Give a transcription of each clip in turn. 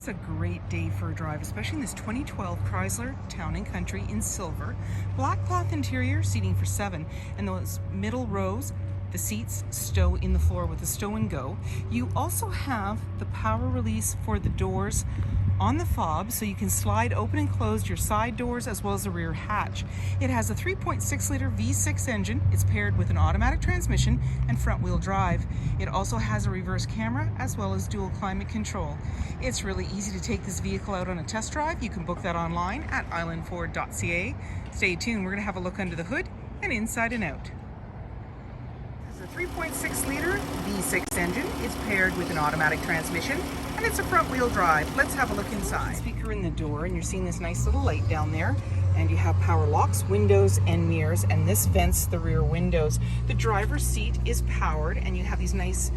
It's a great day for a drive, especially in this 2012 Chrysler Town & Country in silver. Black cloth interior, seating for 7, and those middle rows, the seats stow in the floor with the stow and go. You also have the power release for the doors on the fob, so you can slide open and close your side doors as well as the rear hatch. It has a 3.6 liter V6 engine. It's paired with an automatic transmission and front wheel drive. It also has a reverse camera as well as dual climate control. It's really easy to take this vehicle out on a test drive. You can book that online at islandford.ca. Stay tuned, we're going to have a look under the hood and inside and out. It's a 3.6 liter V6 engine. It's paired with an automatic transmission and it's a front wheel drive. Let's have a look inside. Speaker in the door, and you're seeing this nice little light down there, and you have power locks, windows and mirrors, and this vents the rear windows. The driver's seat is powered and you have these nice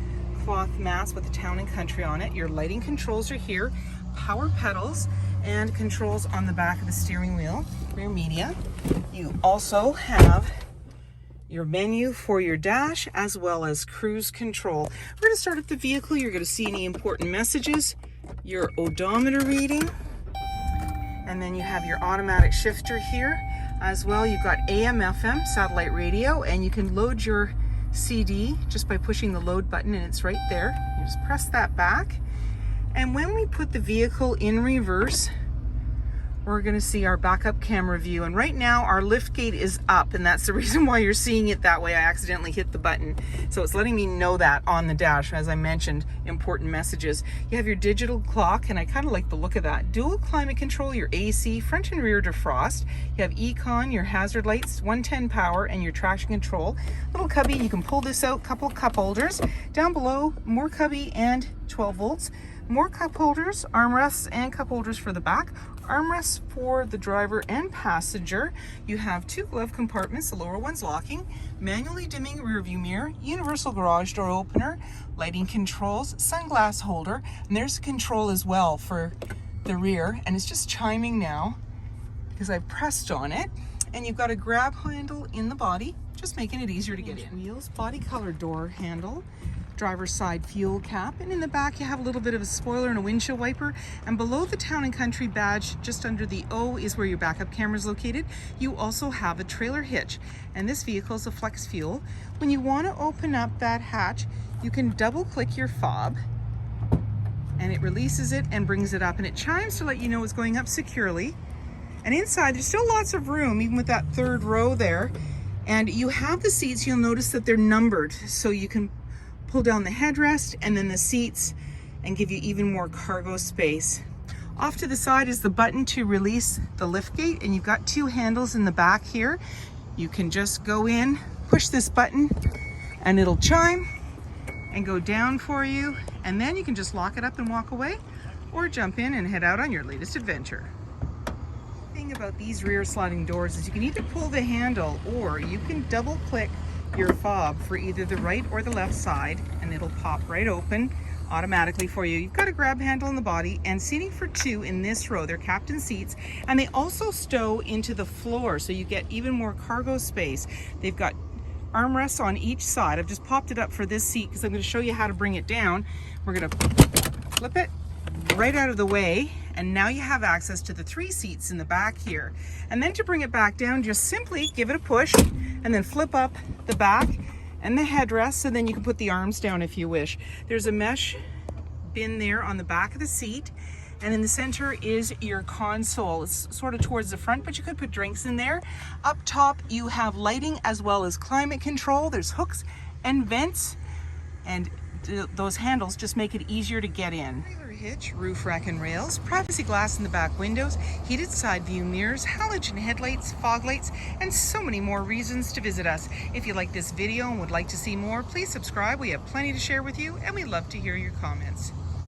cloth mats with the Town & Country on it. Your lighting controls are here, power pedals and controls on the back of the steering wheel, rear media. You also have your menu for your dash as well as cruise control. We're going to start up the vehicle. You're going to see any important messages, your odometer reading, and then you have your automatic shifter here as well. You've got AM, FM, satellite radio, and you can load your CD just by pushing the load button, and it's right there. You just press that back, and when we put the vehicle in reverse, we're going to see our backup camera view, and right now our lift gate is up, and that's the reason why you're seeing it that way. I accidentally hit the button, so it's letting me know that on the dash. As I mentioned, important messages. You have your digital clock, and I kind of like the look of that. Dual climate control, your AC, front and rear defrost. You have econ, your hazard lights, 110 power, and your traction control. Little cubby, you can pull this out, couple cup holders. Down below, more cubby and 12 volts. More cup holders, armrests and cup holders for the back, armrests for the driver and passenger. You have 2 glove compartments, the lower one's locking, manually dimming rear view mirror, universal garage door opener, lighting controls, sunglass holder, and there's a control as well for the rear, and it's just chiming now because I pressed on it. And you've got a grab handle in the body, just making it easier to get in. Wheels, body color door handle, driver's side fuel cap, and in the back you have a little bit of a spoiler and a windshield wiper, and below the Town & Country badge just under the O is where your backup camera is located. You also have a trailer hitch, and this vehicle is a flex fuel. When you want to open up that hatch, you can double click your fob and it releases it and brings it up, and it chimes to let you know it's going up securely. And inside there's still lots of room, even with that 3rd row there, and you have the seats. You'll notice that they're numbered, so you can pull down the headrest and then the seats and give you even more cargo space. Off to the side is the button to release the lift gate, and you've got 2 handles in the back here. You can just go in, push this button, and it'll chime and go down for you, and then you can just lock it up and walk away, or jump in and head out on your latest adventure. The thing about these rear sliding doors is you can either pull the handle or you can double click your fob for either the right or the left side, and it'll pop right open automatically for you. You've got a grab handle in the body and seating for 2 in this row. They're captain seats, and they also stow into the floor, so you get even more cargo space. They've got armrests on each side. I've just popped it up for this seat because I'm going to show you how to bring it down. We're going to flip it right out of the way, and now you have access to the 3 seats in the back here. And then to bring it back down, just simply give it a push and then flip up the back and the headrest, so then you can put the arms down if you wish. There's a mesh bin there on the back of the seat, and in the center is your console. It's sort of towards the front, but you could put drinks in there. Up top you have lighting as well as climate control. There's hooks and vents, and those handles just make it easier to get in. Trailer hitch, roof rack and rails, privacy glass in the back windows, heated side view mirrors, halogen headlights, fog lights, and so many more reasons to visit us. If you like this video and would like to see more, please subscribe. We have plenty to share with you, and we'd love to hear your comments.